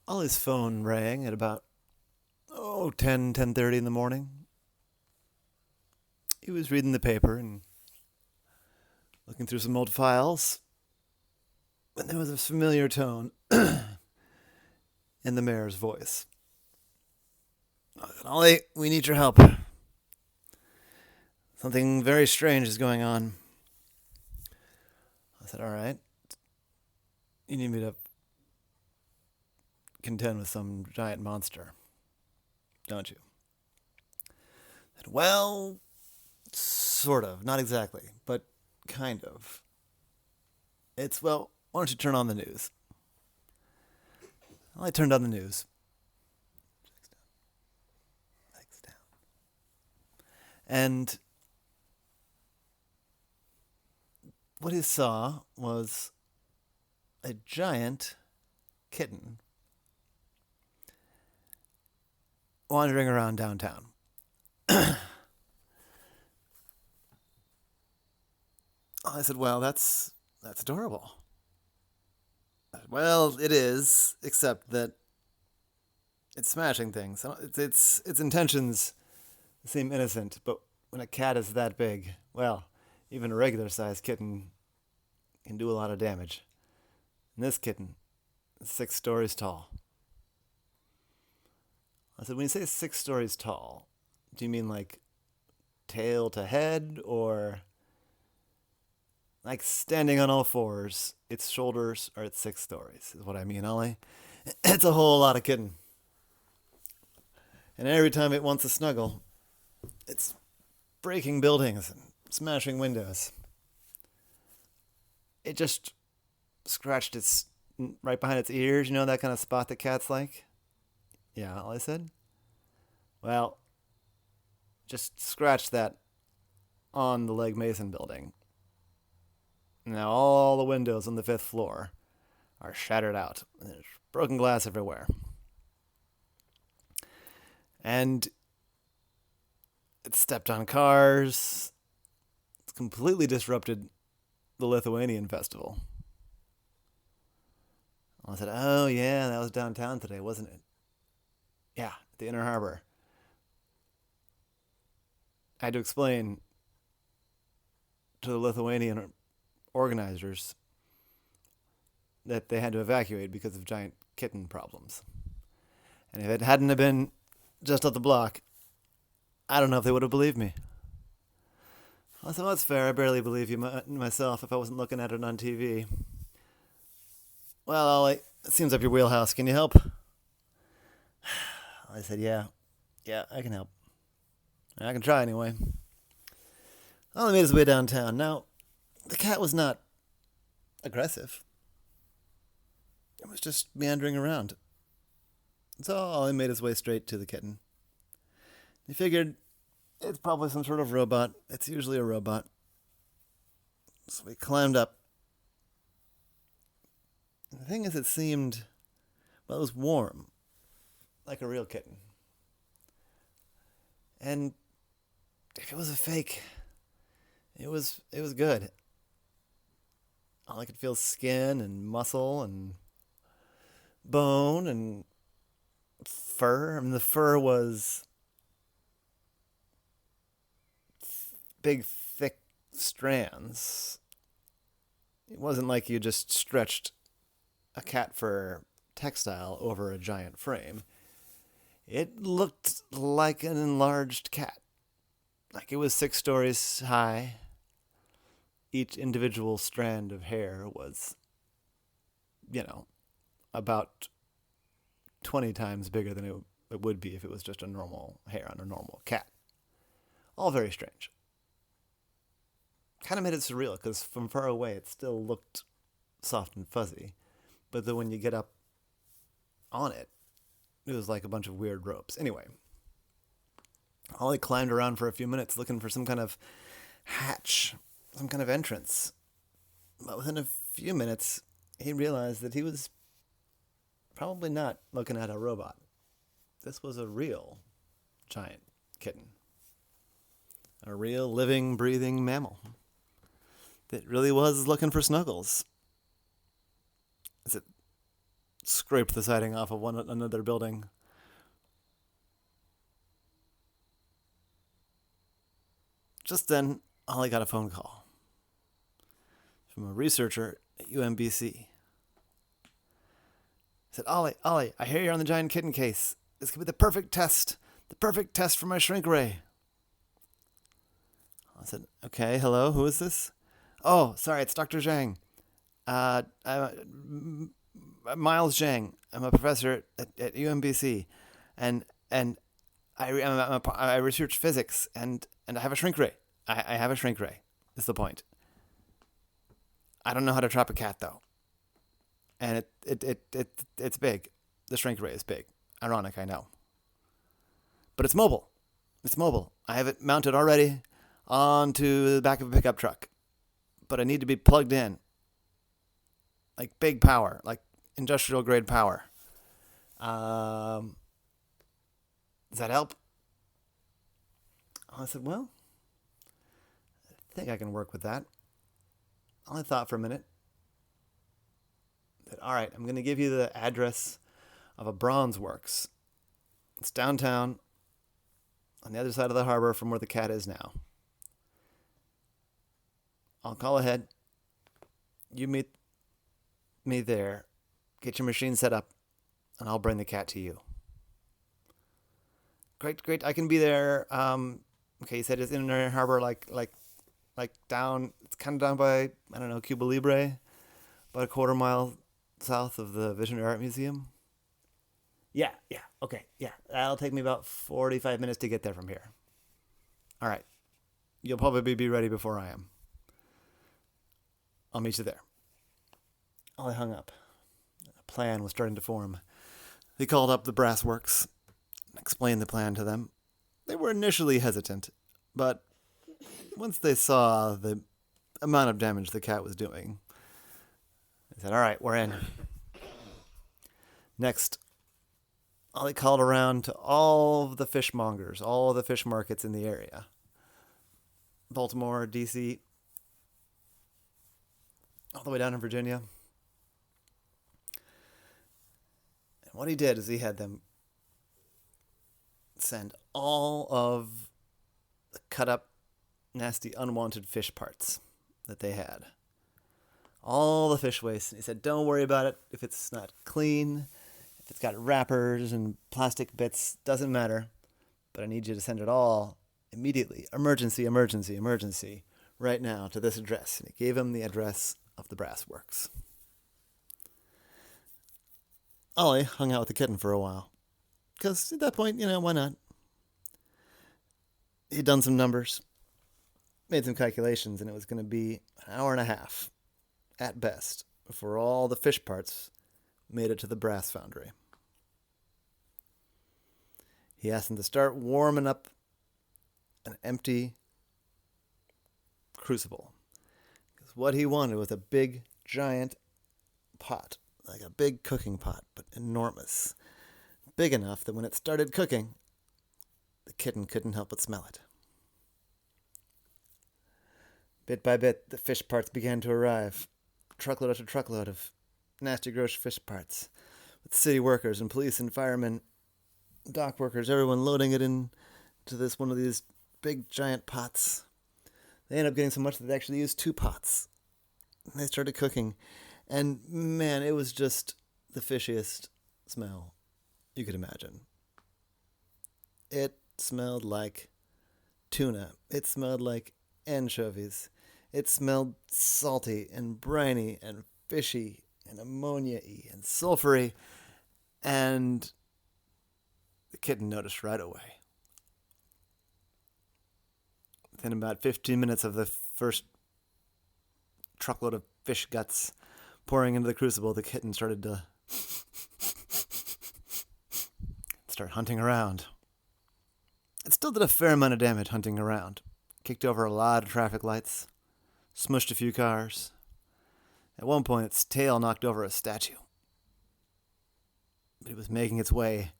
Ollie's phone rang at about 10:30 in the morning. He was reading the paper and looking through some old files when there was a familiar tone in the mayor's voice. Ollie, we need your help. Something very strange is going on. I said, all right. You need me to contend with some giant monster, don't you? I said, well, sort of. Not exactly, but kind of. Why don't you turn on the news? Well, I turned on the news. Legs down. And what he saw was a giant kitten wandering around downtown. I said, well, that's adorable. Well, it is, except that it's smashing things. Its intentions seem innocent, but when a cat is that big, well, even a regular-sized kitten can do a lot of damage. And this kitten is 6 stories tall. I said, when you say 6 stories tall, do you mean like tail to head, or like standing on all fours? Its shoulders are at 6 stories, is what I mean, Ollie. It's a whole lot of kitten. And every time it wants to snuggle, it's breaking buildings and smashing windows. It just scratched its right behind its ears, that kind of spot that cats like? Yeah, Ollie said. Well, just scratch that on the Legg Mason building. Now all the windows on the 5th floor are shattered out. There's broken glass everywhere. And it stepped on cars. It's completely disrupted the Lithuanian festival. I said, oh yeah, that was downtown today, wasn't it? Yeah, at the Inner Harbor. I had to explain to the Lithuanian organizers that they had to evacuate because of giant kitten problems. And if it hadn't have been just up the block, I don't know if they would have believed me. I thought, well, that's fair. I barely believe you myself if I wasn't looking at it on TV. Well, Ollie, it seems up your wheelhouse. Can you help? I said, yeah, I can help. I can try anyway. Ollie made his way downtown. Now, the cat was not aggressive. It was just meandering around. So Ollie made his way straight to the kitten. He figured it's probably some sort of robot. It's usually a robot. So we climbed up. And the thing is, it was warm, like a real kitten. And if it was a fake, it was good. All I could feel skin and muscle and bone and fur. I mean, the fur was big, thick strands. It wasn't like you just stretched a cat fur textile over a giant frame. It looked like an enlarged cat. Like it was 6 stories high. Each individual strand of hair was, about 20 times bigger than it would be if it was just a normal hair on a normal cat. All very strange. Kind of made it surreal because from far away it still looked soft and fuzzy. But then when you get up on it, it was like a bunch of weird ropes. Anyway, Ollie climbed around for a few minutes looking for some kind of hatch, some kind of entrance. But within a few minutes, he realized that he was probably not looking at a robot. This was a real giant kitten. A real living, breathing mammal that really was looking for snuggles. Is it scraped the siding off of another building. Just then, Ollie got a phone call from a researcher at UMBC. He said, Ollie, I hear you're on the giant kitten case. This could be the perfect test for my shrink ray. I said, okay, hello, who is this? Oh, sorry, it's Dr. Zhang. I'm Miles Zhang. I'm a professor at UMBC, and I research physics, and I have a shrink ray. I have a shrink ray, is the point. I don't know how to trap a cat, though. And it's big. The shrink ray is big. Ironic, I know. But it's mobile. It's mobile. I have it mounted already onto the back of a pickup truck. But I need to be plugged in. Like big power. Like industrial grade power. Does that help? I said, well, I think I can work with that. I only thought for a minute. That, all right, I'm going to give you the address of a bronze works. It's downtown on the other side of the harbor from where the cat is now. I'll call ahead. You meet me there. Get your machine set up, and I'll bring the cat to you. Great. I can be there. Okay, you said it's in the harbor, like down. It's kind of down by, I don't know, Cuba Libre, about a quarter mile south of the Visionary Art Museum. Yeah. Okay, yeah. That'll take me about 45 minutes to get there from here. All right. You'll probably be ready before I am. I'll meet you there. I hung up. A plan was starting to form. He called up the brass works and explained the plan to them. They were initially hesitant, but once they saw the amount of damage the cat was doing, they said, all right, we're in. Next, Ollie called around to all of the fishmongers, all of the fish markets in the area. Baltimore, D.C., all the way down in Virginia. And what he did is he had them send all of the cut up, nasty, unwanted fish parts that they had. All the fish waste. And he said, don't worry about it if it's not clean. If it's got wrappers and plastic bits, doesn't matter. But I need you to send it all immediately. Emergency, right now to this address. And he gave him the address of the brass works. Ollie hung out with the kitten for a while. Because at that point, why not? He'd done some numbers, made some calculations, and it was going to be an hour and a half, at best, before all the fish parts made it to the brass foundry. He asked them to start warming up an empty crucible. Because what he wanted was a big, giant pot, like a big cooking pot, but enormous. Big enough that when it started cooking, the kitten couldn't help but smell it. Bit by bit, the fish parts began to arrive. Truckload after truckload of nasty, gross fish parts. With city workers and police and firemen, dock workers, everyone loading it into one of these big, giant pots. They ended up getting so much that they actually used 2 pots. And they started cooking. And man, it was just the fishiest smell you could imagine. It smelled like tuna. It smelled like anchovies. It smelled salty and briny and fishy and ammonia-y and sulfury. And the kitten noticed right away. Within about 15 minutes of the first truckload of fish guts pouring into the crucible, the kitten started to start hunting around. It still did a fair amount of damage hunting around. Kicked over a lot of traffic lights, smushed a few cars. At one point, its tail knocked over a statue. But it was making its way.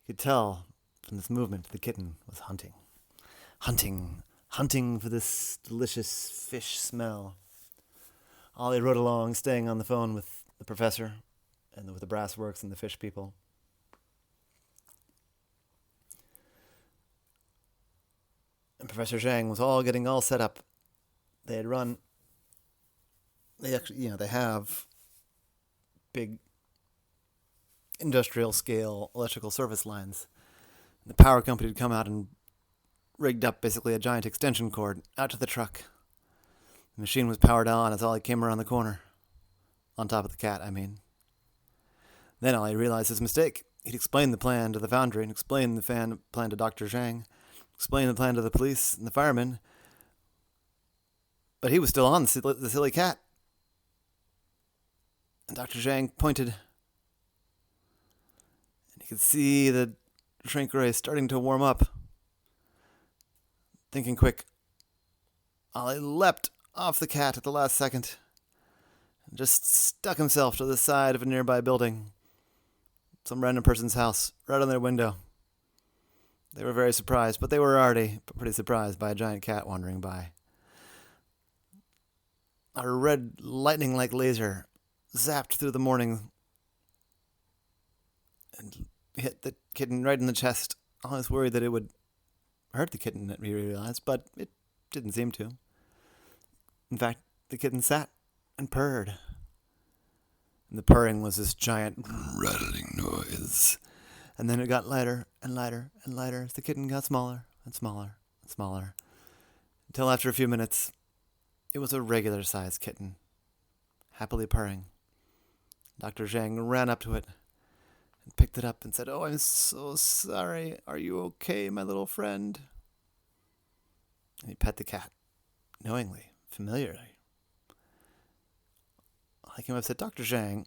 You could tell from this movement the kitten was hunting. Hunting for this delicious fish smell. Ollie rode along, staying on the phone with the professor and with the brass works and the fish people. And Professor Zhang was all getting all set up. They had run. They actually, they have big industrial scale electrical service lines. The power company had come out and rigged up basically a giant extension cord out to the truck. The machine was powered on as Ollie came around the corner. On top of the cat, I mean. Then Ollie realized his mistake. He'd explained the plan to the foundry and explained the plan to Dr. Zhang, explained the plan to the police and the firemen, but he was still on the silly cat. And Dr. Zhang pointed, and he could see the shrink ray starting to warm up. Thinking quick, Ollie leapt off the cat at the last second and just stuck himself to the side of a nearby building. Some random person's house, right on their window. They were very surprised, but they were already pretty surprised by a giant cat wandering by. A red lightning-like laser zapped through the morning and hit the kitten right in the chest. I was worried that it would hurt the kitten, we realized, but it didn't seem to. In fact, the kitten sat and purred. And the purring was this giant rattling noise. And then it got lighter and lighter and lighter as the kitten got smaller and smaller and smaller. Until after a few minutes, it was a regular-sized kitten, happily purring. Dr. Zhang ran up to it and picked it up and said, "Oh, I'm so sorry. Are you okay, my little friend?" And he pet the cat, knowingly, familiarly. I came up and said, "Dr. Zhang,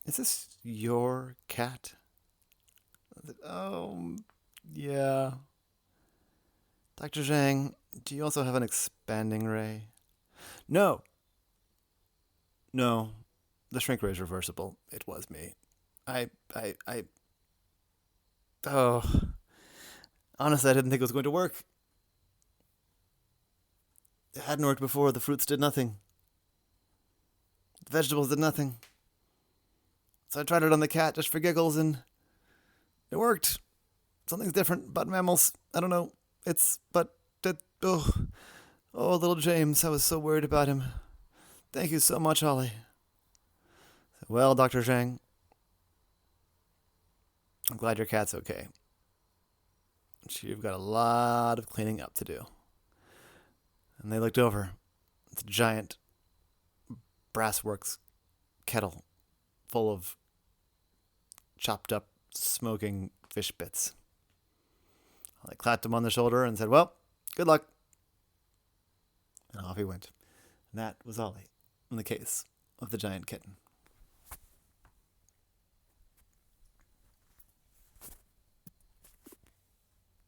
is this your cat?" I said, "Oh, yeah." "Dr. Zhang, do you also have an expanding ray?" No, the shrink ray is reversible. It was me. Honestly, I didn't think it was going to work. It hadn't worked before. The fruits did nothing. The vegetables did nothing. So I tried it on the cat just for giggles, and it worked. Something's different about mammals. I don't know. Little James, I was so worried about him. Thank you so much, Ollie. Well, Dr. Zhang, I'm glad your cat's okay. You've got a lot of cleaning up to do. And they looked over. It's a giant brassworks kettle full of chopped up, smoking fish bits. I clapped him on the shoulder and said, "Well, good luck." And off he went. And that was Ollie in the case of the giant kitten.